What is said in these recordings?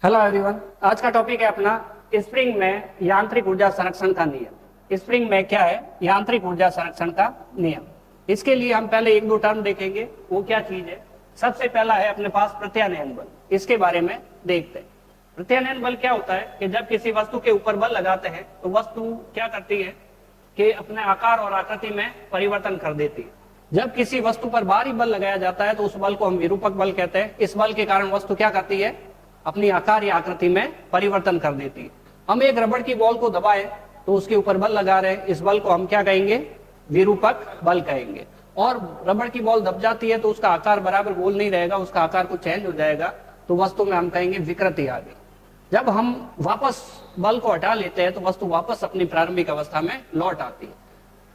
Hello everyone. आज का topic है अपना स्प्रिंग में यांत्रिक ऊर्जा संरक्षण का नियम। स्प्रिंग में क्या है यांत्रिक ऊर्जा संरक्षण का नियम। इसके लिए हम पहले एक दो टर्म देखेंगे, वो क्या चीज है। सबसे पहला है अपने पास प्रत्यानयन बल, इसके बारे में देखते हैं। प्रत्यानयन बल क्या होता है कि जब किसी वस्तु के ऊपर बल लगाते हैं तो वस्तु क्या करती है कि अपने आकार और आकृति में परिवर्तन कर देती है। जब किसी वस्तु पर भारी बल लगाया जाता है तो उस बल को हम विरूपक बल कहते हैं। इस बल के कारण वस्तु क्या करती है, अपनी आकार या आकृति में परिवर्तन कर देती है। हम एक रबड़ की बॉल को दबाएं तो उसके ऊपर बल लगा रहे हैं, इस बल को हम क्या कहेंगे, विरूपक बल कहेंगे। और रबड़ की बॉल दब जाती है तो उसका आकार बराबर गोल नहीं रहेगा, उसका आकार कुछ चेंज हो जाएगा, तो वस्तु में हम कहेंगे विकृति आ गई। जब हम वापस बल को हटा लेते हैं तो वस्तु वापस अपनी प्रारंभिक अवस्था में लौट आती है।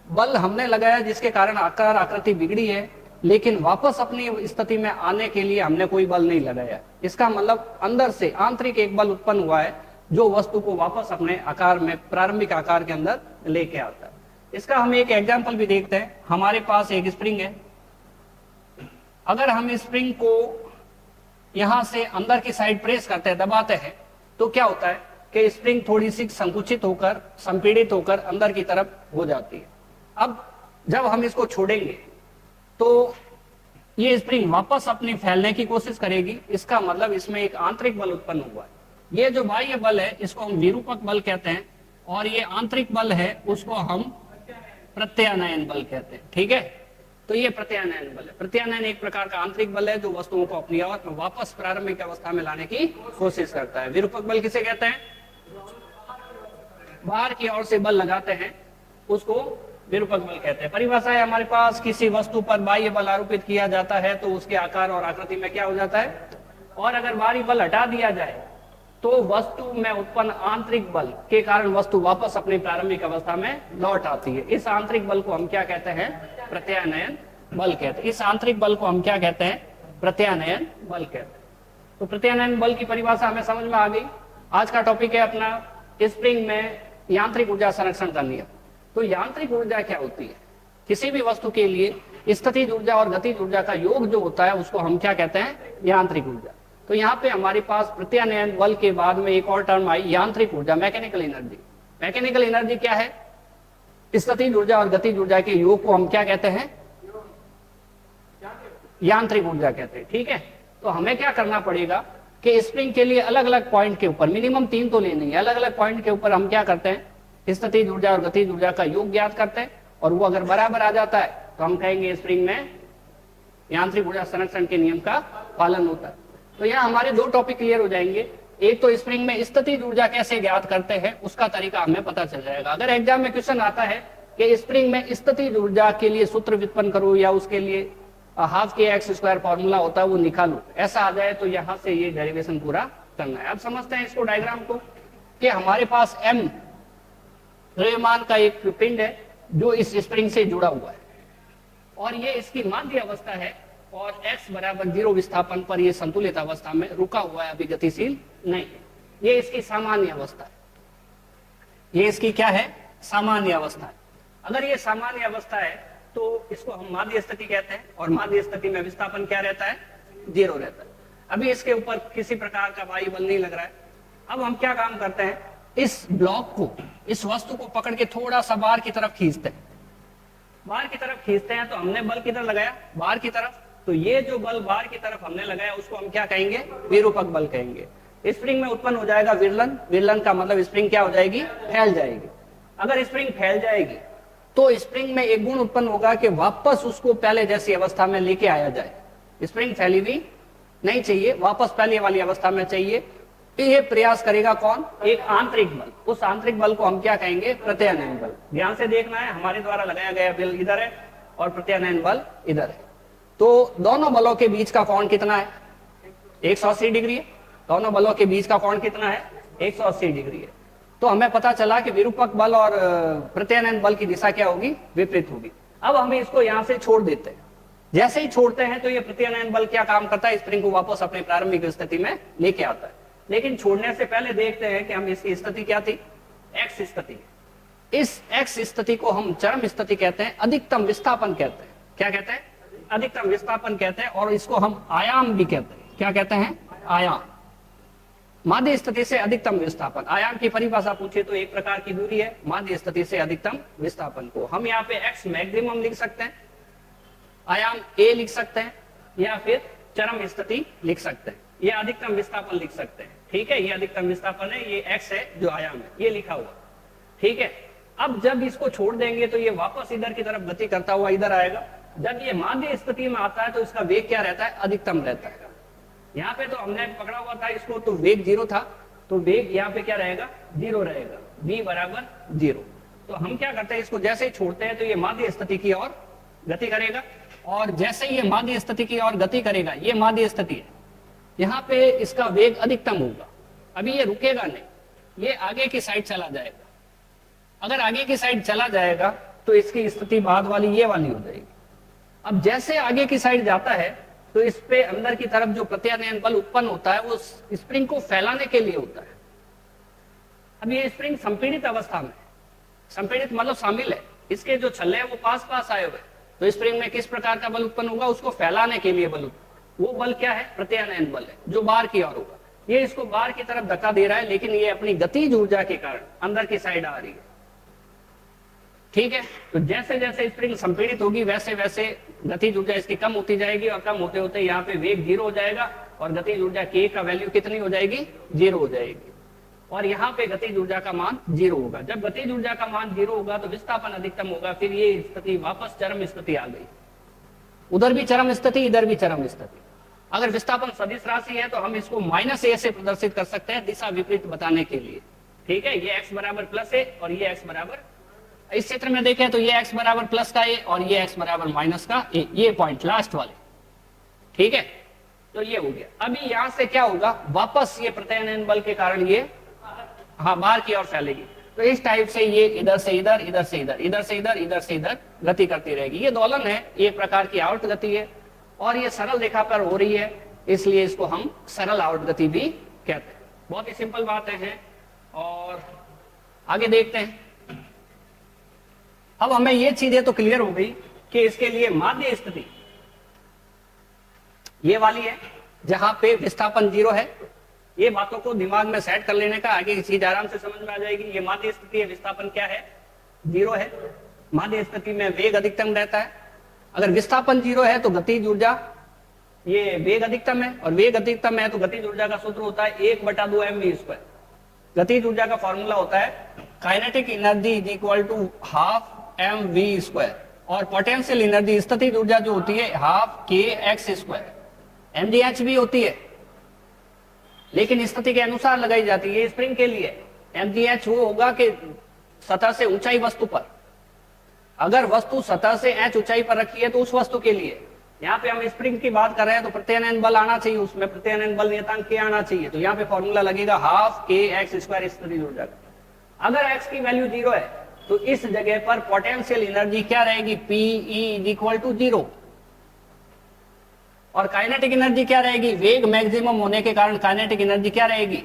बल हमने लगाया जिसके कारण आकार आकृति बिगड़ी है, लेकिन वापस अपनी स्थिति में आने के लिए हमने कोई बल नहीं लगाया। इसका मतलब अंदर से आंतरिक एक बल उत्पन्न हुआ है जो वस्तु को वापस अपने आकार में, प्रारंभिक आकार के अंदर लेके आता है। इसका हम एक एग्जांपल भी देखते हैं। हमारे पास एक स्प्रिंग है। अगर हम स्प्रिंग को यहां से अंदर की साइड प्रेस करते हैं, दबाते हैं, तो क्या होता है कि स्प्रिंग थोड़ी सी संकुचित होकर, संपीड़ित होकर अंदर की तरफ हो जाती है। अब जब हम इसको छोड़ेंगे तो ये स्प्रिंग वापस अपनी फैलने की कोशिश करेगी। इसका मतलब इसमें एक आंतरिक बल उत्पन्न हुआ है। ये जो बाह्य बल है इसको हम विरूपक बल कहते हैं, और ये आंतरिक बल है उसको हम प्रत्यानयन बल कहते हैं। ठीक है, तो ये प्रत्यानयन बल है। प्रत्यानयन एक प्रकार का आंतरिक बल है जो वस्तुओं को अपनी वापस प्रारंभिक अवस्था में लाने की कोशिश करता है। विरूपक बल किसे कहते हैं, बाहर की ओर से बल लगाते हैं उसको विरूपक बल कहते हैं। परिभाषा है हमारे पास, किसी वस्तु पर बाह्य बल आरोपित किया जाता है तो उसके आकार और आकृति में क्या हो जाता है, और अगर बाहरी बल हटा दिया जाए तो वस्तु में उत्पन्न आंतरिक बल के कारण वस्तु वापस अपनी प्रारंभिक अवस्था में लौट आती है। इस आंतरिक बल को हम क्या कहते हैं, प्रत्यानयन बल कहते हैं। इस आंतरिक बल को हम क्या कहते हैं, प्रत्यानयन बल कहते हैं। तो प्रत्यानयन बल की परिभाषा हमें समझ में आ गई। आज का टॉपिक है अपना स्प्रिंग में यांत्रिक ऊर्जा संरक्षण का नियम। तो यांत्रिक ऊर्जा क्या होती है, किसी भी वस्तु के लिए स्थितिज ऊर्जा और गतिज ऊर्जा का योग जो होता है उसको हम क्या कहते हैं, यांत्रिक ऊर्जा। तो यहाँ पे हमारे पास प्रत्यानयन बल के बाद में एक और टर्म आई, यांत्रिक ऊर्जा, मैकेनिकल एनर्जी। मैकेनिकल एनर्जी क्या है, स्थितिज ऊर्जा और गतिज ऊर्जा के योग को हम क्या कहते हैं, यांत्रिक ऊर्जा कहते हैं। ठीक है, तो हमें क्या करना पड़ेगा कि स्प्रिंग के लिए अलग अलग पॉइंट के ऊपर, मिनिमम 3 तो लेनी है, अलग अलग पॉइंट के ऊपर हम क्या करते हैं, स्थितिज ऊर्जा और गतिज ऊर्जा का योग ज्ञात करते हैं, और वो अगर बराबर आ जाता है तो हम कहेंगे स्प्रिंग में यांत्रिक ऊर्जा संरक्षण के नियम का पालन होता है। तो यहाँ हमारे 2 टॉपिक क्लियर हो जाएंगे। एक तो स्प्रिंग में स्थितिज ऊर्जा कैसे ज्ञात करते हैं उसका तरीका हमें पता चल जाएगा। अगर एग्जाम में क्वेश्चन आता है कि स्प्रिंग में स्थितिज ऊर्जा के लिए सूत्र व्युत्पन्न करो या उसके लिए half K X square formula होता है वो निकालो, ऐसा आ जाए तो यहाँ से ये डेरिवेशन पूरा करना है। अब समझते हैं इसको, डायग्राम को, कि हमारे पास m द्रव्यमान का एक पिंड है जो इस स्प्रिंग से जुड़ा हुआ है, और ये इसकी माध्य अवस्था है, और x बराबर 0 विस्थापन पर ये संतुलित अवस्था में रुका हुआ है, अभी गतिशील नहीं है। ये इसकी सामान्य अवस्था है, ये इसकी क्या है, सामान्य अवस्था है। अगर ये सामान्य अवस्था है तो इसको हम माध्य स्थिति कहते हैं, और माध्य स्थिति में विस्थापन क्या रहता है, 0 रहता है। अभी इसके ऊपर किसी प्रकार का बाह्य बल नहीं लग रहा है। अब हम क्या काम करते हैं, इस ब्लॉक को, इस वस्तु को पकड़ के थोड़ा सा बाहर की तरफ खींचते हैं। बाहर की तरफ खींचते हैं तो हमने बल किधर लगाया, बाहर की तरफ। तो ये जो बल बाहर की तरफ हमने लगाया उसको हम क्या कहेंगे, विरूपक बल कहेंगे। स्प्रिंग में उत्पन्न हो जाएगा विरलन। विरलन का मतलब स्प्रिंग क्या हो जाएगी, फैल जाएगी। अगर स्प्रिंग फैल जाएगी तो स्प्रिंग में एक गुण उत्पन्न होगा कि वापस उसको पहले जैसी अवस्था में लेके आया जाए। स्प्रिंग फैली हुई नहीं चाहिए, वापस पहले वाली अवस्था में चाहिए। ये प्रयास करेगा कौन, एक आंतरिक बल। उस आंतरिक बल को हम क्या कहेंगे, प्रत्यानयन बल। ध्यान से देखना है, हमारे द्वारा लगाया गया बल इधर है और प्रत्यानयन बल इधर है। तो दोनों बलों के बीच का कोण कितना है, 180 डिग्री है। दोनों बलों के बीच का कोण कितना है, 180 डिग्री है। तो हमें पता चला कि विरूपक बल और प्रत्यानयन बल की दिशा क्या होगी, विपरीत होगी। अब हम इसको यहां से छोड़ देते हैं। जैसे ही छोड़ते हैं तो ये प्रत्यानयन बल क्या काम करता है, स्प्रिंग को वापस अपनी प्रारंभिक स्थिति में लेके आता है। लेकिन छोड़ने से पहले देखते हैं कि हम इसकी स्थिति क्या थी, एक्स स्थिति। इस एक्स स्थिति को हम चरम स्थिति कहते हैं, अधिकतम विस्थापन कहते हैं। क्या कहते हैं, अधिकतम विस्थापन कहते हैं। और इसको हम आयाम भी कहते हैं। क्या कहते हैं, आयाम। माध्य स्थिति से अधिकतम विस्थापन, आयाम की परिभाषा पूछे तो एक प्रकार की दूरी है माध्य स्थिति से अधिकतम विस्थापन को हम यहाँ पे x मैक्सिमम लिख सकते हैं, आयाम a लिख सकते हैं, या फिर चरम स्थिति लिख सकते हैं, ये अधिकतम विस्थापन लिख सकते हैं। ठीक है, ये अधिकतम विस्थापन है, ये x है जो आयाम है, ये लिखा हुआ। ठीक है, अब जब इसको छोड़ देंगे तो ये वापस इधर की तरफ गति करता हुआ इधर आएगा। जब ये माध्य स्थिति में आता है तो इसका वेग क्या रहता है, अधिकतम रहता है। यहाँ पे तो हमने पकड़ा हुआ था इसको, तो वेग 0 था, तो वेग यहाँ पे क्या रहेगा, 0 रहेगा, v बराबर 0। तो हम क्या करते हैं, इसको जैसे ही छोड़ते हैं तो ये माध्य स्थिति की ओर गति करेगा, और जैसे ही ये माध्य स्थिति की ओर गति करेगा, ये माध्य स्थिति है, यहाँ पे इसका वेग अधिकतम होगा। अभी ये रुकेगा नहीं, ये आगे की साइड चला जाएगा। अगर आगे की साइड चला जाएगा तो इसकी स्थिति बाद वाली ये वाली हो जाएगी। अब जैसे आगे की साइड जाता है तो इस पे अंदर की तरफ जो प्रत्यानयन बल उत्पन्न होता है वो स्प्रिंग को फैलाने के लिए होता है। अब ये स्प्रिंग संपीड़ित अवस्था में, संपीड़ित मतलब शामिल है, इसके जो छल्ले हैं वो पास पास आए हुए, तो स्प्रिंग में किस प्रकार का बल उत्पन्न होगा, उसको फैलाने के लिए बल, वो बल क्या है, प्रत्यानयन बल है, जो बाहर की ओर होगा। ये इसको बाहर की तरफ धक्का दे रहा है, लेकिन ये अपनी गतिज ऊर्जा के कारण अंदर की साइड आ रही है। ठीक है, तो जैसे जैसे स्प्रिंग संपीड़ित होगी वैसे वैसे गतिज ऊर्जा इसकी कम होती जाएगी, और कम होते होते यहाँ पे वेग 0 हो जाएगा, और गतिज ऊर्जा k का वैल्यू कितनी हो जाएगी, 0 हो जाएगी, और यहाँ पे गतिज ऊर्जा का मान 0 होगा। जब गतिज ऊर्जा का मान 0 होगा तो विस्थापन अधिकतम होगा। फिर ये स्थिति वापस चरम स्थिति आ गई, उधर भी चरम स्थिति, इधर भी चरम स्थिति। अगर विस्थापन सदिश राशि है तो हम इसको -a से प्रदर्शित कर सकते हैं दिशा विपरीत बताने के लिए। ठीक है, ये x बराबर +a और ये x बराबर, इस चित्र में देखें तो ये x बराबर प्लस का a और ये x बराबर माइनस का a, ये पॉइंट लास्ट वाले। ठीक है, तो ये हो गया। अभी यहां से क्या होगा, वापस ये प्रत्यानयन बल के कारण ये बाहर की ओर फैलेगी। तो इस टाइप से ये इधर से इधर, इधर से इधर, इधर से इधर, इधर से इधर गति करती रहेगी। ये दोलन है, एक प्रकार की आवर्त गति है, और ये सरल रेखा पर हो रही है, इसलिए इसको हम सरल आवर्त गति भी कहते हैं। बहुत ही सिंपल बातें हैं, और आगे देखते हैं। अब हमें ये चीजें तो क्लियर हो गई कि इसके लिए माध्य स्थिति ये वाली है जहां पे विस्थापन 0 है। ये बातों को दिमाग में सेट कर लेने का, आगे की चीज आराम से समझ में आ जाएगी। ये माध्य स्थिति है, विस्थापन क्या है, 0 है। माध्य स्थिति में वेग अधिकतम रहता है। अगर विस्थापन 0 है तो गतिज ऊर्जा, ये वेग अधिकतम है, और वेग अधिकतम है तो गतिज ऊर्जा का सूत्र होता है 1/2 mv²। गतिज ऊर्जा का फॉर्मूला होता है kinetic energy is equal to ½ mv², और पोटेंशियल एनर्जी स्थितिज ऊर्जा जो होती है ½ kx²। mgh भी होती है, लेकिन स्थिति के अनुसार लगाई जाती है। स्प्रिंग के लिए mgh वो होगा कि सतह से ऊंचाई वस्तु पर, अगर वस्तु सतह से h ऊंचाई पर रखी है तो उस वस्तु के लिए। यहाँ पे हम स्प्रिंग की बात कर रहे हैं तो प्रत्यानयन बल आना चाहिए, उसमें प्रत्यानयन बल नियतांक k आना चाहिए, तो यहाँ पे फॉर्मूला लगेगा ½ kx² स्थितिज ऊर्जा का। अगर x की वैल्यू 0 है तो इस जगह पर पोटेंशियल एनर्जी क्या रहेगी, Pe = 0, और काइनेटिक एनर्जी क्या रहेगी, वेग मैक्सिमम होने के कारण काइनेटिक एनर्जी क्या रहेगी,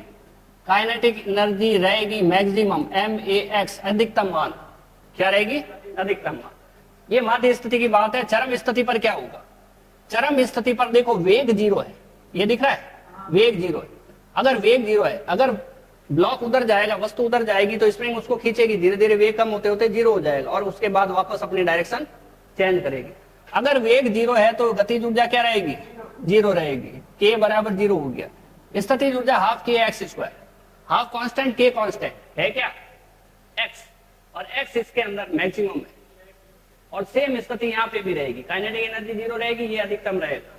काइनेटिक एनर्जी रहेगी मैक्सिमम max, अधिकतम मान क्या रहेगी, अधिकतम मान। ये माध्य स्थिति की बात है। चरम स्थिति पर क्या होगा, चरम स्थिति पर देखो वेग 0 है, ये दिख रहा है, वेग 0 है। अगर वेग 0 है, अगर ब्लॉक उधर जाएगा, वस्तु उधर जाएगी तो स्प्रिंग उसको खींचेगी, धीरे धीरे वेग कम होते होते 0 हो जाएगा, और उसके बाद वापस अपनी डायरेक्शन चेंज करेगी। अगर वेग 0 है तो गतिज ऊर्जा क्या रहेगी, 0 रहेगी, k बराबर 0 हो गया। स्थितिज ऊर्जा ½ kx², half constant k constant है क्या, x, और x इसके अंदर मैक्सिमम है, और सेम स्थिति यहाँ पे भी रहेगी। काइनेटिक एनर्जी 0 रहेगी, ये अधिकतम रहेगा।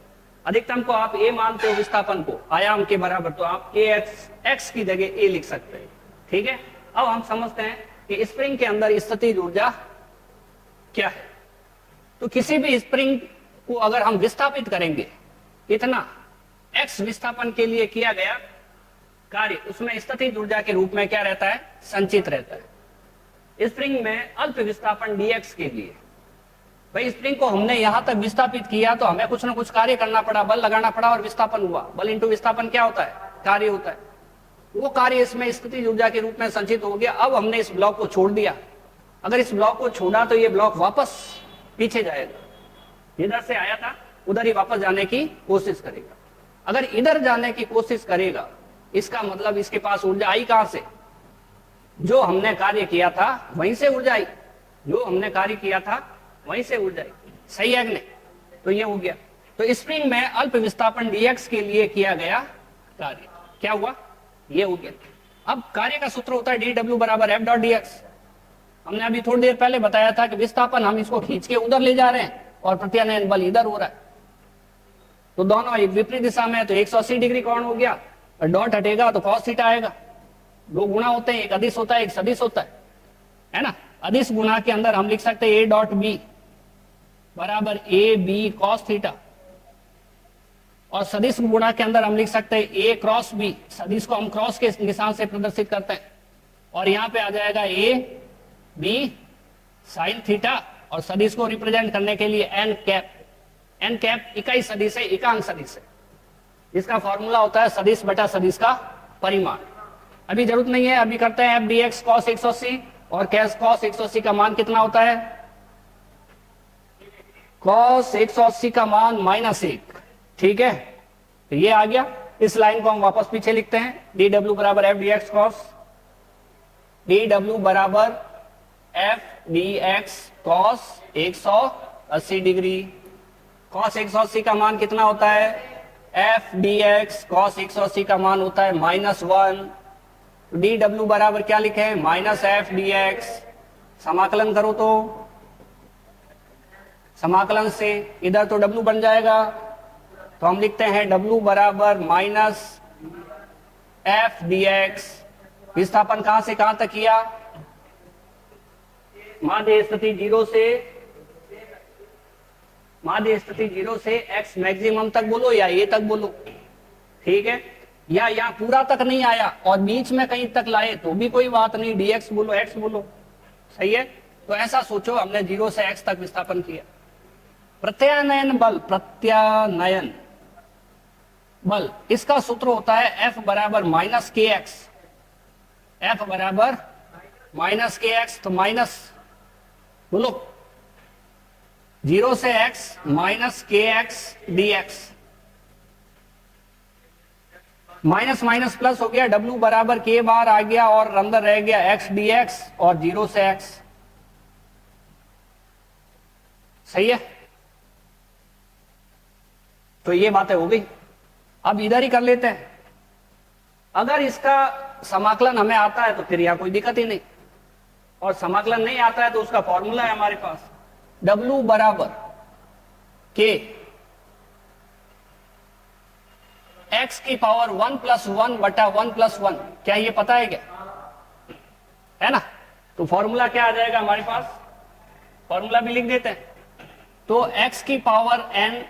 अधिकतम को आप a मानते हो, विस्थापन को आयाम के बराबर, तो आप kx की जगह a लिख सकते हैं। ठीक है, अब हम समझते हैं कि स्प्रिंग के अंदर स्थितिज ऊर्जा क्या है। तो किसी भी स्प्रिंग को अगर हम विस्थापित करेंगे, इतना x विस्थापन के लिए किया गया कार्य उसमें स्थितिज ऊर्जा के रूप में क्या रहता है, संचित रहता है। स्प्रिंग में अल्प विस्थापन dx के लिए, भाई स्प्रिंग को हमने यहां तक विस्थापित किया तो हमें कुछ ना कुछ कार्य करना पड़ा, बल लगाना पड़ा, और विस्थापन हुआ। बल इंटू विस्थापन क्या होता है, कार्य होता है। वो कार्य इसमें स्थितिज ऊर्जा के रूप में संचित हो गया। अब हमने इस ब्लॉक को छोड़ दिया, अगर इस ब्लॉक को छोड़ा तो ये ब्लॉक वापस पीछे जाएगा, इधर से आया था उधर ही वापस जाने की कोशिश करेगा। अगर इधर जाने की कोशिश करेगा इसका मतलब इसके पास ऊर्जा आई कहां से? जो हमने कार्य किया था वहीं से ऊर्जा आई, जो हमने कार्य किया था वहीं से ऊर्जा आई। सही है कि नहीं? तो ये हो गया। तो स्प्रिंग में अल्प विस्थापन dx के लिए किया गया कार्य क्या हुआ? ये हो गया। अब कार्य का सूत्र होता है dw बराबर f डॉट dx। हमने अभी थोड़ी देर पहले बताया था कि विस्थापन हम इसको खींच के उधर ले जा रहे हैं और प्रत्यानयन बल इधर हो रहा है, तो दोनों एक विपरीत दिशा में है, तो 180 डिग्री कोण हो गया, और डॉट हटेगा तो cos थीटा आएगा। दो गुणा होते हैं, एक अदिश होता है एक सदिश होता है ना। अदिश गुणा के अंदर हम लिख सकते हैं a डॉट बी बराबर ए बी कॉस थीटा, और सदिश गुणा के अंदर हम लिख सकते हैं a क्रॉस b। सदिश को हम क्रॉस के निशान से प्रदर्शित करते हैं, और यहाँ पे आ जाएगा a b साइन थीटा, और सदिश को रिप्रेजेंट करने के लिए n कैप। n कैप इकाई सदिश है, एकांक सदिश है, जिसका फॉर्मूला होता है सदिश बटा सदिश का परिमाण। अभी जरूरत नहीं है, अभी करते हैं f dx cos 180, और cos 180 का मान कितना होता है? cos 180 का मान -1। ठीक है, तो ये आ गया। इस लाइन को हम वापस पीछे लिखते हैं, dw बराबर f dx cos, dw बराबर f dx cos 180 degree. cos 180 का मान कितना होता है? f dx cos 180 का मान होता है -1। dw बराबर क्या लिखे हैं? -f dx। समाकलन करो तो समाकलन से इधर तो w बन जाएगा, तो हम लिखते हैं w बराबर -f dx। विस्थापन कहां से कहां तक किया? माध्य स्थिति 0 से x मैक्सिमम तक बोलो या a तक बोलो, ठीक है, या यहाँ पूरा तक नहीं आया और बीच में कहीं तक लाए तो भी कोई बात नहीं, dx बोलो x बोलो। सही है, तो ऐसा सोचो हमने 0 से x तक विस्थापन किया। प्रत्यानयन बल इसका सूत्र होता है F बराबर -kx। F बराबर -kx, तो माइनस बोलो 0 से x -kx dx। Minus minus plus हो गया, W बराबर k बार आ गया और अंदर रह गया x dx और 0 से x। सही है, तो ये बातें हो गई। अब इधर ही कर लेते हैं। अगर इसका समाकलन हमें आता है तो फिर यहां कोई दिक्कत ही नहीं, और समाकलन नहीं आता है तो उसका फॉर्मूला है हमारे पास W बराबर k x की पावर 1 + 1 बटा 1 + 1। क्या ये पता है क्या? है ना, तो फॉर्मूला क्या आ जाएगा हमारे पास? फॉर्मूला भी लिख देते हैं। तो x की पावर n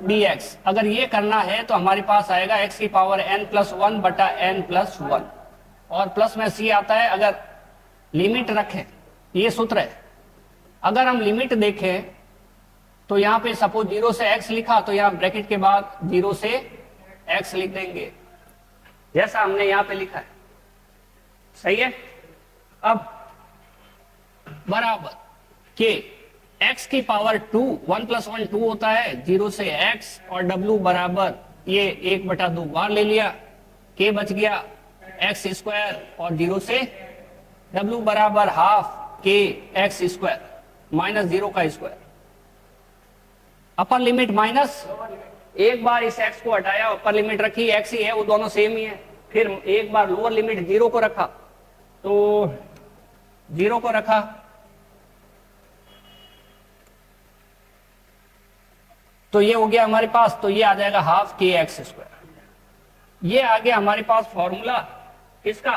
dx, अगर ये करना है तो हमारे पास आएगा x की पावर n + 1 बटा n + 1, और प्लस में c आता है अगर लिमिट रखें। ये सूत्र है, अगर हम लिमिट देखें तो यहाँ पे सपोज 0 से x लिखा तो यहाँ ब्रैकेट के बाद 0 से x लिख देंगे, जैसा हमने यहाँ पे लिखा है। सही है, अब बराबर k x की पावर 2, 1 + 1 2 होता है, 0 से x, और w बराबर ये 1/2 बार ले लिया, k बच गया x² और 0 से w बराबर ½ k x² -0 का स्क्वायर। अपर लिमिट माइनस, एक बार इस x को हटाया, अपर लिमिट रखी, x ही है, वो दोनों सेम ही है। फिर एक बार लोअर लिमिट 0 को रखा, तो 0 को रखा, तो ये हो गया हमारे पास, तो ये आ जाएगा ½ k x²। ये आ गया हमारे पास फॉर्मूला इसका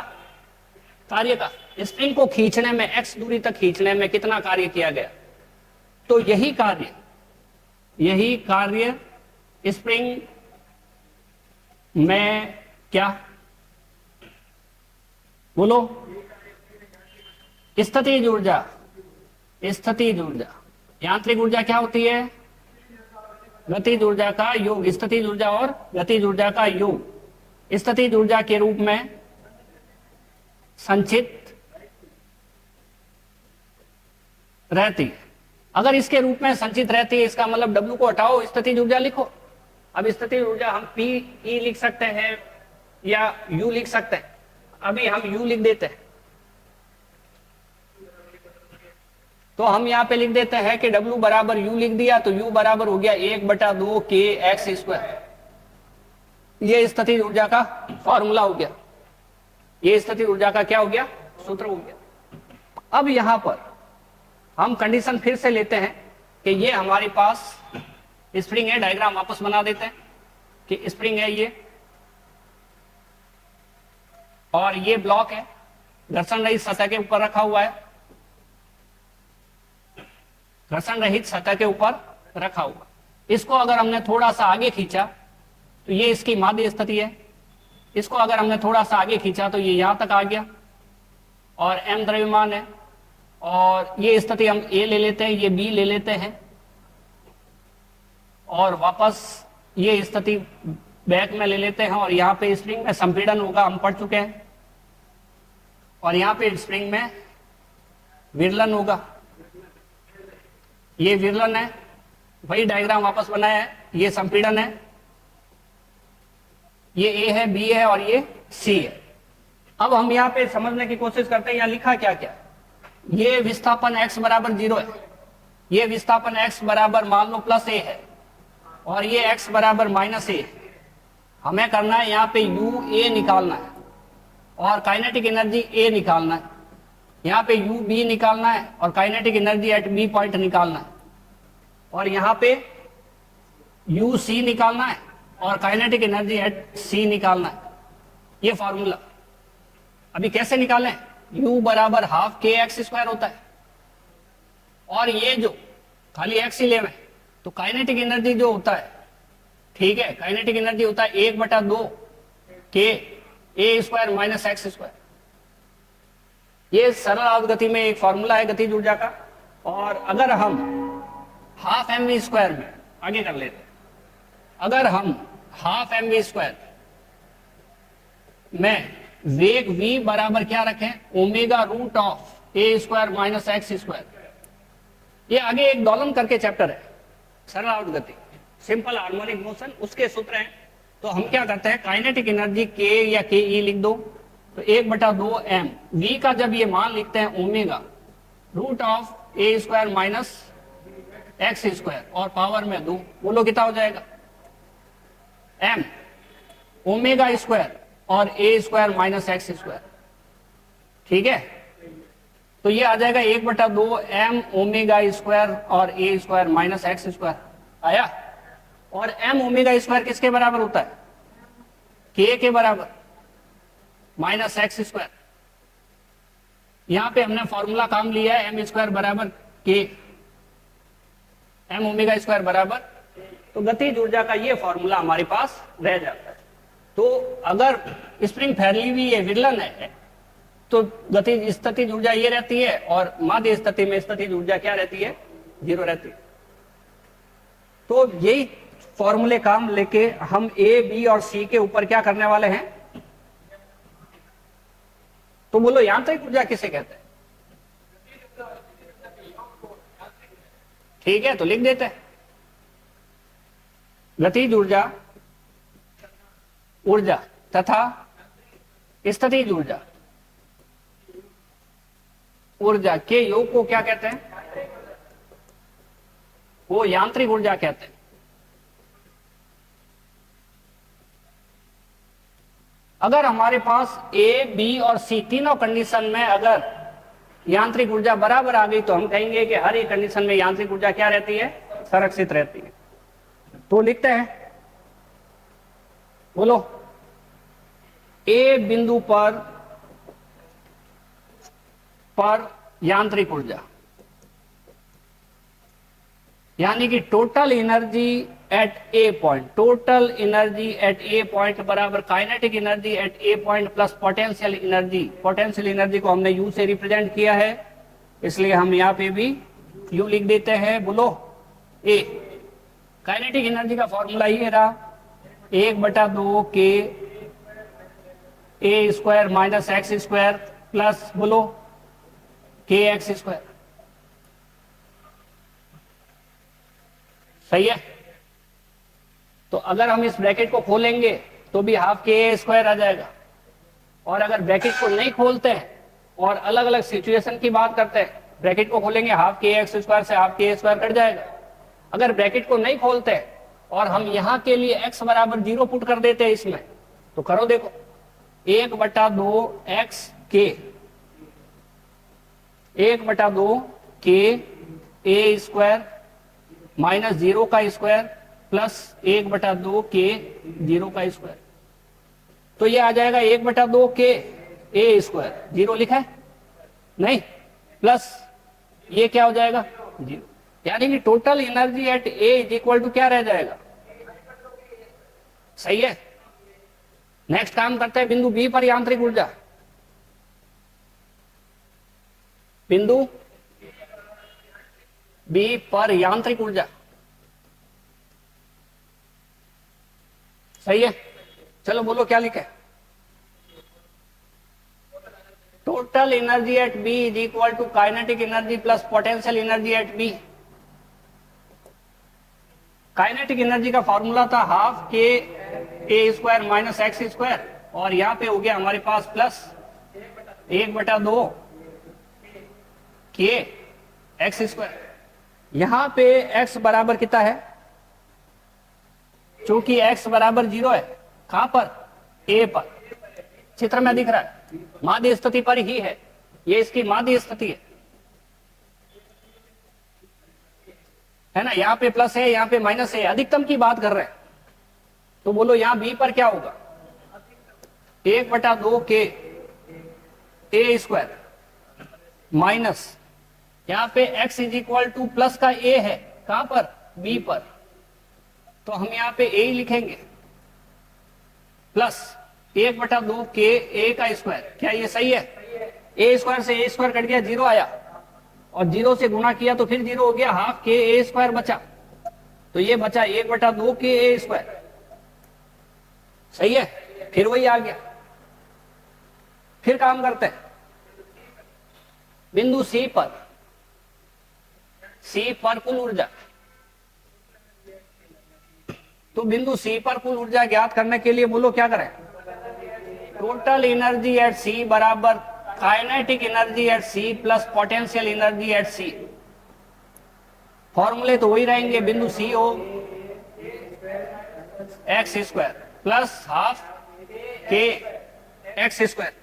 कार्य का। स्प्रिंग को खींचने में, x दूरी तक खींचने में कितना कार्य किया गया, तो यही कार्य स्प्रिंग में क्या बोलो? स्थितिज ऊर्जा। यांत्रिक ऊर्जा क्या होती है? गतिज ऊर्जा का योग। स्थितिज ऊर्जा और गतिज ऊर्जा का योग स्थितिज ऊर्जा के रूप में संचित रहती है। अगर इसके रूप में संचित रहती है, इसका मतलब W को हटाओ, स्थितिज ऊर्जा लिखो। अब स्थितिज ऊर्जा हम P E लिख सकते हैं, या u लिख सकते हैं। अभी हम u लिख देते हैं, तो हम यहाँ पे लिख देते हैं कि W बराबर u लिख दिया, तो u बराबर हो गया 1/2 k x स्क्वायर। ये स्थितिज ऊर्जा का फॉर्मूला हो गया, ये स्थितिज ऊर्जा का क्या हो गया, सूत्र हो गया। अब यहां पर हम कंडीशन फिर से लेते हैं कि ये हमारे पास स्प्रिंग है, डायग्राम वापस बना देते हैं कि स्प्रिंग है ये, और ये ब्लॉक है, घर्षण रहित सतह के ऊपर रखा हुआ है, घर्षण रहित सतह के ऊपर रखा हुआ। इसको अगर हमने थोड़ा सा आगे खींचा तो ये इसकी माध्य स्थिति है, इसको अगर हमने थोड़ा सा आगे खींचा तो ये यहां तक आ गया, और m द्रव्यमान है, और ये स्थिति हम a ले लेते हैं, ये b ले लेते हैं, और वापस ये स्थिति बैक में ले लेते हैं, और यहाँ पे स्प्रिंग में संपीड़न होगा, हम पढ़ चुके हैं, और यहाँ पे स्प्रिंग में विरलन होगा, ये विरलन है, वही डायग्राम वापस बनाया है, ये संपीड़न है, ये A है, B है और ये C है। अब हम यहाँ पे समझने की कोशिश करते हैं, यहाँ लिखा क्या क्या, ये विस्थापन x बराबर 0 है, ये विस्थापन x बराबर मान लो +a है, और ये x बराबर -a है। हमें करना है यहाँ पे UA निकालना है, और काइनेटिक एनर्जी A निकालना है, यहाँ पे UB निकालना है, और kinetic energy eight B point निकालना है, और यहाँ पे UC निकालना है, और काइनेटिक एनर्जी एट C निकालना है। ये फॉर्मूला अभी कैसे निकालें, U बराबर ½ kx स्क्वायर होता है, और ये जो खाली x ही ले में, तो काइनेटिक एनर्जी जो होता है, ठीक है, काइनेटिक एनर्जी होता है 1/2 k a square minus x square. ये सरल आवर्त गति में एक फॉर्मूला है गतिज ऊर्जा का। और अगर हम ½ mv स्क्वायर में आगे कर लेते हैं, अगर हम ½ mv स्क्वायर में वेग v बराबर क्या रखें, ω√a square minus x square. ये आगे एक दोलन करके चैप्टर है, सरल आवर्त गति, सिंपल हार्मोनिक मोशन, उसके सूत्र हैं। तो हम क्या करते हैं, काइनेटिक एनर्जी k या ke लिख दो, तो 1/2 m, v का जब ये मान लिखते हैं ω√a square minus x square, और पावर में 2, बोलो कितना हो जाएगा, m ओमेगा स्क्वायर और a square minus x square, ठीक है। तो ये आ जाएगा 1/2 m ओमेगा स्क्वायर और a square minus x square आया। और m ओमेगा स्क्वायर किसके बराबर होता है, k के बराबर माइनस x स्क्वायर। यहां पे हमने फॉर्मूला काम लिया है, m स्क्वायर बराबर k, m ओमेगा स्क्वायर बराबर, तो गतिज ऊर्जा का ये फॉर्मूला हमारे पास रह जाता है। तो अगर स्प्रिंग फैली हुई है, विरलन है, तो गतिज स्थितिज ऊर्जा ये रहती है, और माध्य स्थिति में स्थितिज ऊर्जा क्या रहती है, 0 रहती है। तो यही फॉर्मूले काम लेके हम A, B और C के ऊपर क्या करने वाले हैं, तो बोलो यांत्रिक ऊर्जा किसे कहते हैं, ठीक है, तो लिख देते हैं गतिज ऊर्जा, ऊर्जा तथा स्थितिज ऊर्जा, ऊर्जा के योग को क्या कहते हैं, वो यांत्रिक ऊर्जा कहते हैं। अगर हमारे पास A, B और C तीनों कंडीशन में अगर यांत्रिक ऊर्जा बराबर आ गई, तो हम कहेंगे कि हर एक कंडीशन में यांत्रिक ऊर्जा क्या रहती है, संरक्षित रहती है। तो लिखते हैं, बोलो, A बिंदु पर यांत्रिक ऊर्जा, यानी कि total energy at a point, total energy at a point बराबर kinetic energy at a point plus potential energy. Potential energy को हमने U से रिप्रेजेंट किया है, इसलिए हम यहाँ पे भी U लिख देते हैं। बोलो A, काइनेटिक एनर्जी का फॉर्मूला ये रहा 1/2 k a square minus x square plus बोलो kx स्क्वायर, सही है। तो अगर हम इस ब्रैकेट को खोलेंगे तो भी हाफ के ए स्क्वायर आ जाएगा। और अगर ब्रैकेट को नहीं खोलते हैं और अलग अलग सिचुएशन की बात करते हैं, ब्रैकेट को खोलेंगे हाफ के एक्स स्क्वायर से हाफ के ए स्क्वायर कट जाएगा। अगर ब्रैकेट को नहीं खोलते और हम यहां के लिए x बराबर 0 पुट कर देते हैं इसमें, तो करो देखो 1/2 एक्स के 1/2 के ए स्क्वायर माइनस 0 का स्क्वायर प्लस 1/2 के 0 का स्क्वायर। तो ये आ जाएगा 1/2 के ए स्क्वायर, 0 लिखा है नहीं, प्लस ये क्या हो जाएगा 0, यानी कि total energy at A is equal to क्या रह जाएगा, सही है। नेक्स्ट काम करते हैं बिंदु बी पर यांत्रिक ऊर्जा। बिंदु बी पर यांत्रिक ऊर्जा, सही है। चलो बोलो क्या लिखे, total energy at B is equal to kinetic energy plus potential energy at B. Kinetic energy का फॉर्मूला था हाफ के A square minus X square, और यहां पे हो गया हमारे पास प्लस 1/2 के एक्स स्क्वायर। यहां पे x बराबर कितना है, चूंकि x बराबर 0 है, कहां पर, a पर, चित्र में दिख रहा है माध्य स्थिति पर ही है, ये इसकी माध्य स्थिति है ना। यहाँ पे प्लस है, यहाँ पे माइनस है, अधिकतम की बात कर रहे हैं। तो बोलो यहाँ बी पर क्या होगा, 1/2 के ए स्क्वायर माइनस यहाँ पे x is equal two plus का a है, कहां पर, b पर, तो हम यहाँ पे a ही लिखेंगे, प्लस 1/2 के a का स्क्वायर। क्या ये सही है, a स्क्वायर से a स्क्वायर कट गया, 0 आया, और 0 से गुणा किया तो फिर 0 हो गया, हाफ के a स्क्वायर बचा, तो ये बचा 1/2 के a स्क्वायर, सही है। फिर वही आ गया। फिर काम करते हैं बिंदु सी पर, सी पर कुल ऊर्जा। तो बिंदु सी पर कुल ऊर्जा ज्ञात करने के लिए बोलो क्या करें, टोटल एनर्जी एट सी बराबर kinetic energy at C plus potential energy at C. फॉर्मूले तो वही रहेंगे, बिंदु सी हो X square plus half K X square,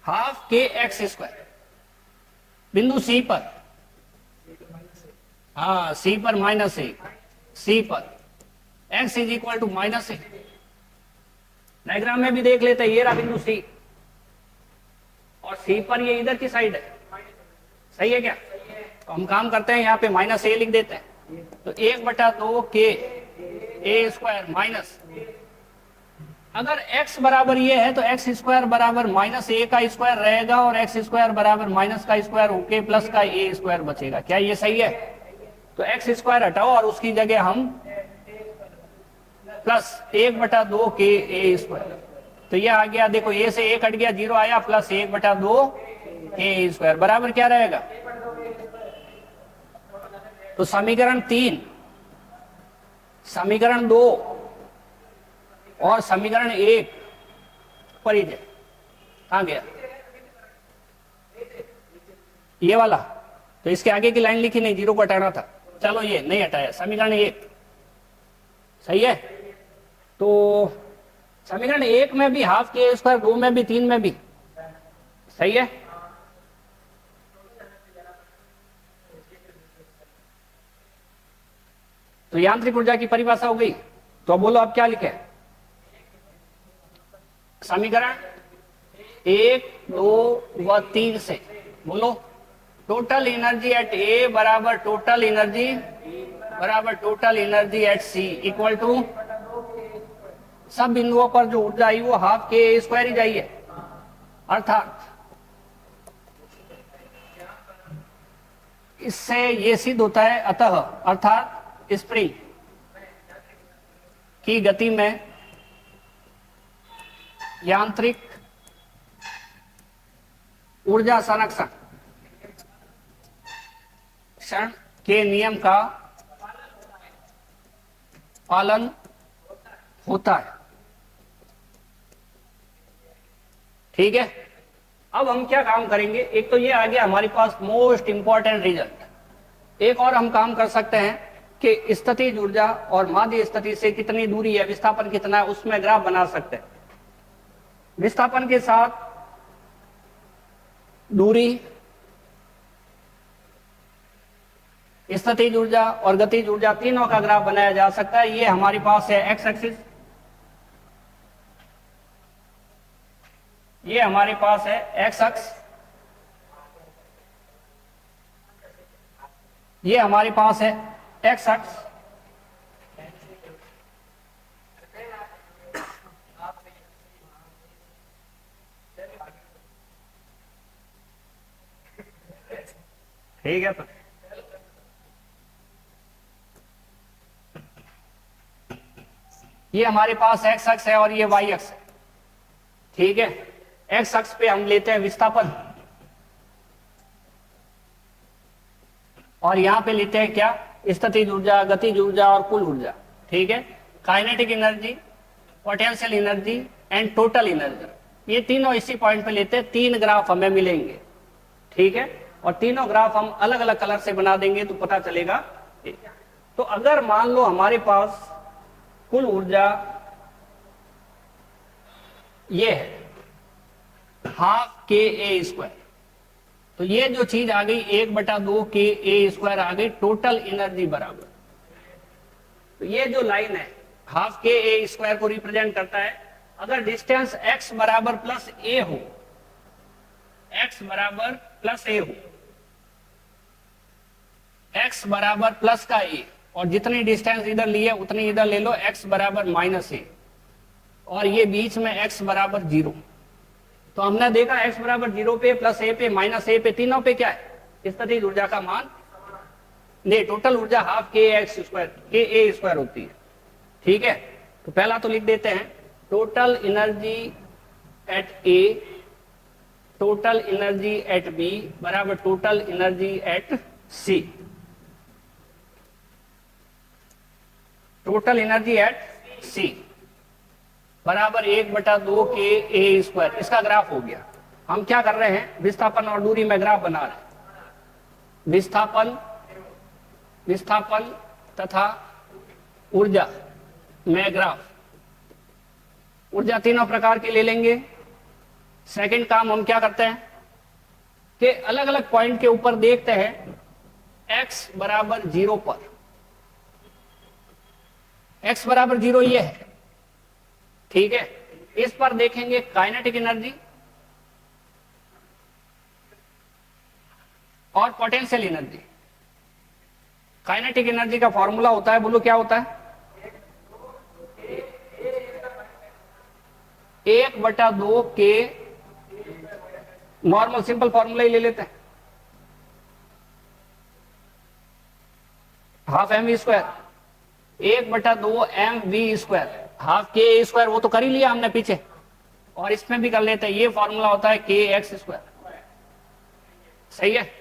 half K X square. बिंदु सी पर, हाँ सी पर माइनस ए, सी पर x is equal to minus A. Diagram में भी देख लेते हैं, ये रहा बिंदु सी, और सी पर ये इधर की साइड है, सही है क्या। तो हम काम करते हैं, यहाँ पे माइनस ए लिख देते हैं, तो 1/2 के ए स्क्वायर माइनस, अगर x बराबर ये है तो x स्क्वायर बराबर माइनस ए का स्क्वायर रहेगा, और x स्क्वायर बराबर माइनस का स्क्वायर होके प्लस का ए स्क्वायर बचेगा। क्या ये सही है, तो x स्क्वायर हटाओ और उसकी जगह हम प्लस 1/2 के ए स्क्वायर, तो ये आ गया, देखो ए से ए कट गया, 0 आया, प्लस 1/2 ए स्क्वायर बराबर क्या रहेगा। तो समीकरण 3, समीकरण 2 और समीकरण 1 परिचय कहां गया, ये वाला, तो इसके आगे की लाइन लिखी नहीं, 0 को हटाना था, चलो ये नहीं हटाया, समीकरण 1 सही है। तो समीकरण 1 में भी हाफ के स्क्वायर, 2 में भी, 3 में भी सही है। तो यांत्रिक ऊर्जा की परिभाषा हो गई। तो अब बोलो अब क्या लिखे, समीकरण 1, 2 व 3 से बोलो टोटल एनर्जी एट ए बराबर total energy at C equal to, सब बिंदुओं पर जो ऊर्जा आई वो हाफ के ए स्क्वायर ही जाइए, अर्थात इससे ये सिद्ध होता है, अतः अर्थात स्प्रिंग की गति में यांत्रिक ऊर्जा संरक्षण के नियम का पालन होता है। ठीक है, अब हम क्या काम करेंगे, एक तो ये आ गया हमारे पास मोस्ट इंपॉर्टेंट रिजल्ट। एक और हम काम कर सकते हैं कि स्थितिज ऊर्जा और माध्य स्थिति से कितनी दूरी है, विस्थापन कितना है, उसमें ग्राफ बना सकते हैं। विस्थापन के साथ दूरी, स्थितिज ऊर्जा और गतिज ऊर्जा तीनों का ग्राफ बनाया जा सकता है। ये हमारे पास है एक्स एक्सिस, ये हमारे पास है एक्स अक्ष, ये हमारे पास है एक्स अक्ष, ठीक है। तो ये हमारे पास एक्स अक्ष है और ये वाई अक्ष है। ठीक है, एक्स अक्ष पे हम लेते हैं विस्थापन और यहां पे लेते हैं क्या, स्थितिज ऊर्जा, गतिज ऊर्जा और कुल ऊर्जा। ठीक है, kinetic energy, potential energy and total energy, ये तीनों इसी पॉइंट पे लेते हैं। 3 ग्राफ हमें मिलेंगे। ठीक है, और तीनों ग्राफ हम अलग अलग कलर से बना देंगे तो पता चलेगा। तो अगर मान लो हमारे पास कुल ऊर्जा ये है हाफ के ए स्क्वायर, तो ये जो चीज आ गई 1/2 के ए स्क्वायर आ गई टोटल एनर्जी बराबर। तो ये जो लाइन है हाफ के ए स्क्वायर को रिप्रेजेंट करता है। अगर डिस्टेंस x बराबर प्लस ए हो, x बराबर प्लस ए हो, x बराबर प्लस का ए, और जितनी डिस्टेंस इधर ली है उतनी इधर ले लो, x बराबर माइनस ए, और ये बीच में x बराबर 0। तो हमने देखा x बराबर 0 पे, प्लस ए पे, माइनस ए पे, तीनों पे क्या है, स्थितिज ऊर्जा का मान नहीं, टोटल ऊर्जा हाफ के एक्स स्क्वायर के ए स्क्वायर होती है। ठीक है, तो पहला तो लिख देते हैं total energy at A, total energy at B बराबर total energy at C. Total energy at C बराबर 1/2 के ए स्क्वायर। इसका ग्राफ हो गया। हम क्या कर रहे हैं, विस्थापन और दूरी में ग्राफ बना रहे हैं। विस्थापन तथा ऊर्जा में ग्राफ, ऊर्जा तीनों प्रकार की ले लेंगे। सेकंड काम हम क्या करते हैं कि अलग अलग पॉइंट के ऊपर देखते हैं x बराबर 0 पर, x बराबर 0 ये है। ठीक है, इस पर देखेंगे काइनेटिक एनर्जी और पोटेंशियल एनर्जी। काइनेटिक एनर्जी का फॉर्मूला होता है, बोलो क्या होता है, 1/2 के, नॉर्मल सिंपल फॉर्मूला ही ले लेते हैं, half M V square, 1/2 M V square, half के ए स्क्वायर, वो तो कर ही लिया हमने पीछे, और इसमें भी कर लेते हैं। ये फॉर्मूला होता है के एक्स स्क्वायर। सही है।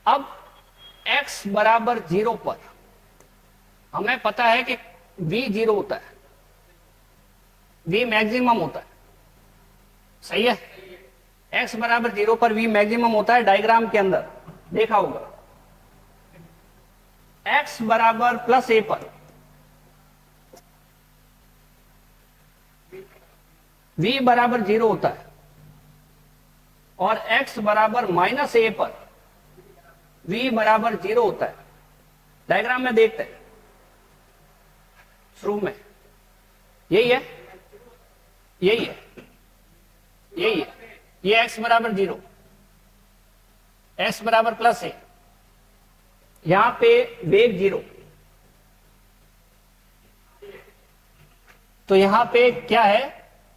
अब x बराबर 0 पर हमें पता है कि v 0 होता है, v मैक्सिमम होता है। सही है, x बराबर 0 पर v मैक्सिमम होता है। डायग्राम के अंदर देखा होगा x बराबर प्लस ए पर v बराबर 0 होता है, और x बराबर माइनस ए पर v बराबर 0 होता है। डायग्राम में देखते हैं, शुरू में यही है, यही है, यही है, ये x बराबर 0, x बराबर प्लस ए, यहां पे वेग 0, तो यहां पे क्या है,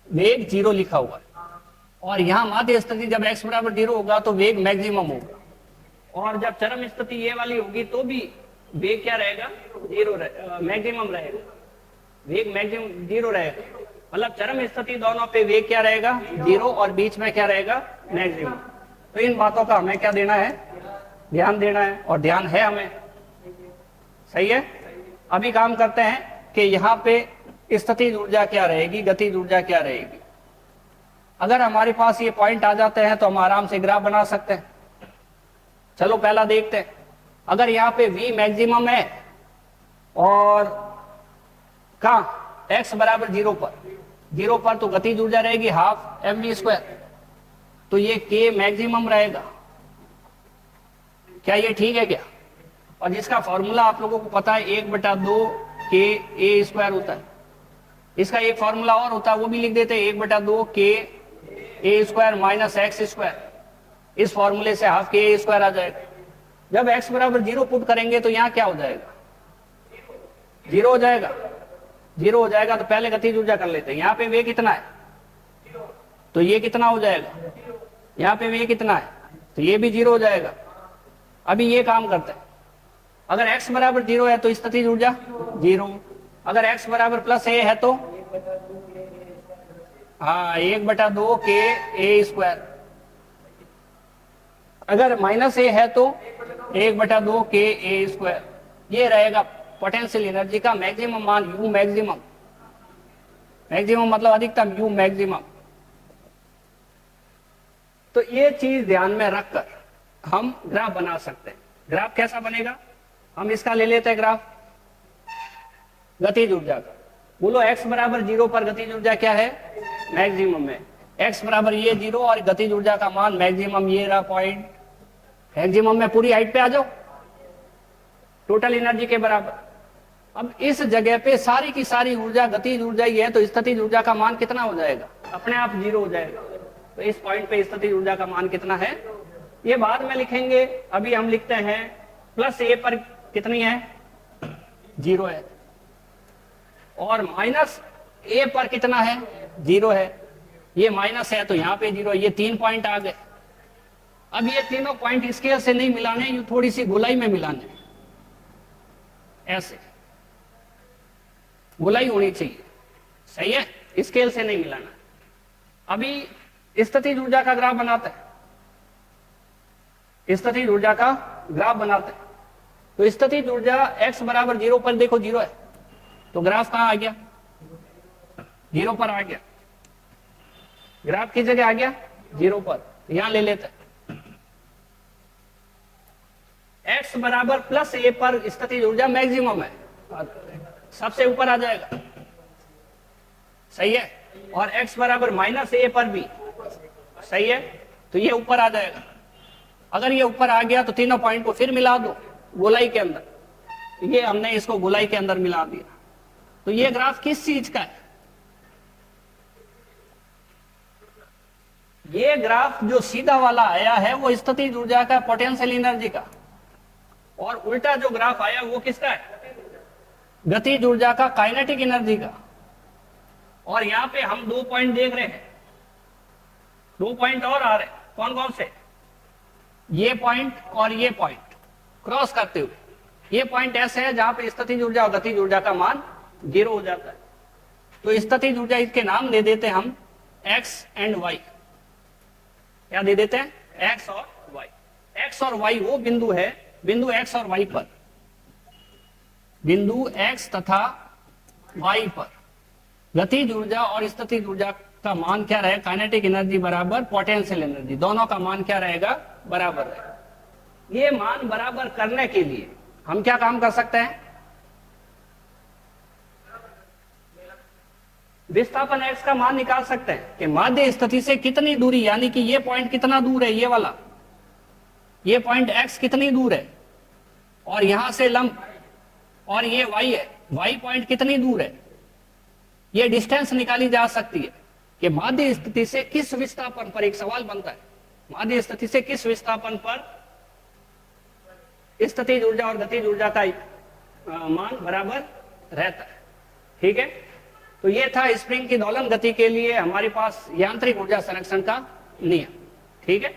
वेग 0 लिखा हुआ है। और यहां माध्य स्थिति जब x बराबर 0 होगा तो वेग मैक्सिमम होगा, और जब चरम स्थिति ये वाली होगी तो भी वेग क्या रहेगा, 0 मैक्सिमम रहेगा, वेग मैक्सिमम 0 रहेगा। मतलब चरम स्थिति दोनों पे वेग क्या रहेगा, 0, और बीच में क्या रहेगा, मैक्सिमम। तो इन बातों का हमें क्या देना है, ध्यान देना है, और ध्यान है हमें। सही है। अभी काम करते हैं कि यहाँ पे स्थितिज ऊर्जा क्या रहेगी, गतिज ऊर्जा क्या रहेगी। अगर हमारे पास ये पॉइंट आ जाते हैं तो हम आराम से ग्राफ बना सकते हैं। चलो पहला देखते हैं। अगर यहाँ पे V मैक्सिमम है और कहाँ x बराबर 0 पर तो गतिज ऊर्जा रहेगी हाफ mv²। तो ये k मैक्सिमम रहेगा। क्या ये ठीक है क्या? और जिसका फॉर्मूला आप लोगों को पता है 1/2 KA² होता है। इसका एक फॉर्मूला और होता है, वो भी लिख देते हैं 1/2 KA² - x²। इस फॉर्मूले से हाफ KA² आ जाएगा। जब x बराबर 0 पुट करेंगे तो यहाँ क्या हो जाएगा, 0 हो जाएगा। 0 हो जाएगा तो पहले गतिज ऊर्जा कर लेते हैं। यहाँ पे वे कितना है, तो ये कितना हो जाएगा, यहाँ पे वे कितना है तो ये भी 0 हो जाएगा। अभी ये काम करते हैं, अगर x बराबर 0 है तो स्थितिज ऊर्जा 0, अगर x बराबर +a है तो हाँ 1/2 KA², अगर -a है तो 1/2 KA²। ये रहेगा पोटेंशियल एनर्जी का मैक्सिमम मान, U मैक्सिमम। मैक्सिमम मतलब अधिकतम, U मैक्सिमम। तो ये चीज ध्यान में रखकर हम ग्राफ बना सकते हैं। ग्राफ कैसा बनेगा, हम इसका ले लेते हैं ग्राफ गतिज ऊर्जा का। बोलो x बराबर 0 पर गतिज ऊर्जा क्या है, मैक्सिमम है। x बराबर ये 0 और गतिज ऊर्जा का मान मैक्सिमम, ये रहा पॉइंट। मैक्सिमम में पूरी हाइट पे आ जाओ, टोटल एनर्जी के बराबर। अब इस जगह पे सारी की सारी ऊर्जा गतिज ऊर्जा ही है, तो स्थितिज ऊर्जा का मान कितना हो जाएगा, अपने आप 0 हो जाएगा। तो इस पॉइंट पे स्थितिज ऊर्जा का मान कितना है, ये बाद में लिखेंगे। अभी हम लिखते हैं +a पर कितनी है, 0 है, और -a पर कितना है, 0 है। ये माइनस है तो यहाँ पे 0, ये 3 पॉइंट आ गए। अब ये तीनों पॉइंट स्केल से नहीं मिलाने, ये थोड़ी सी गोलाई में मिलाने, ऐसे गोलाई होनी चाहिए, सही है, स्केल से नहीं मिलाना। अभी स्थितिज ऊर्जा का ग्राफ बनाते हैं, स्थितिज ऊर्जा का ग्राफ बनाते हैं। तो स्थितिज ऊर्जा x बराबर 0 पर देखो 0 है, तो ग्राफ कहां आ गया, 0 पर आ गया। ग्राफ किस जगह आ गया, 0 पर। यहां ले लेते हैं x बराबर +a पर स्थितिज ऊर्जा मैक्सिमम है, सबसे ऊपर आ जाएगा, सही है। और x बराबर -a पर भी सही है, तो ये ऊपर आ जाएगा। अगर ये ऊपर आ गया तो तीनों पॉइंट को फिर मिला दो गोलाई के अंदर। ये हमने इसको गोलाई के अंदर मिला दिया। तो ये ग्राफ किस चीज का है, ये ग्राफ जो सीधा वाला आया है वो स्थितिज ऊर्जा का, पोटेंशियल एनर्जी का, और उल्टा जो ग्राफ आया वो किसका है, गतिज ऊर्जा का, काइनेटिक एनर्जी का। और यहां पे हम 2 पॉइंट देख रहे हैं, 2 पॉइंट और आ रहे हैं, कौन कौन से, ये पॉइंट और ये पॉइंट क्रॉस करते हुए। ये पॉइंट ऐसे है जहां पे स्थितिज ऊर्जा और गतिज ऊर्जा का मान 0 हो जाता है। तो स्थितिज ऊर्जा, इसके नाम दे देते हैं हम x एंड y। क्या दे देते हैं, x और y। x और y वो बिंदु है, बिंदु x और y पर, बिंदु x तथा y पर गतिज ऊर्जा और स्थितिज ऊर्जा का मान क्या रहेगा, काइनेटिक एनर्जी बराबर पोटेंशियल एनर्जी, दोनों का मान क्या रहेगा, बराबर रहेगा। ये मान बराबर करने के लिए हम क्या काम कर सकते हैं, विस्थापन x का मान निकाल सकते हैं कि माध्य स्थिति से कितनी दूरी, यानी कि ये पॉइंट कितना दूर है, ये वाला, ये पॉइंट x कितनी दूर है, और यहां से लंब, और ये y है, y पॉइंट कितनी दूर है। ये डिस्टेंस निकाली जा सकती है कि माध्य स्थिति से किस विस्थापन पर, एक सवाल बनता है, माध्य स्थिति से किस विस्थापन पर स्थितिज ऊर्जा और गतिज ऊर्जा का मान बराबर रहता है। ठीक है, तो ये था स्प्रिंग की दोलन गति के लिए हमारे पास यांत्रिक ऊर्जा संरक्षण का नियम। ठीक है।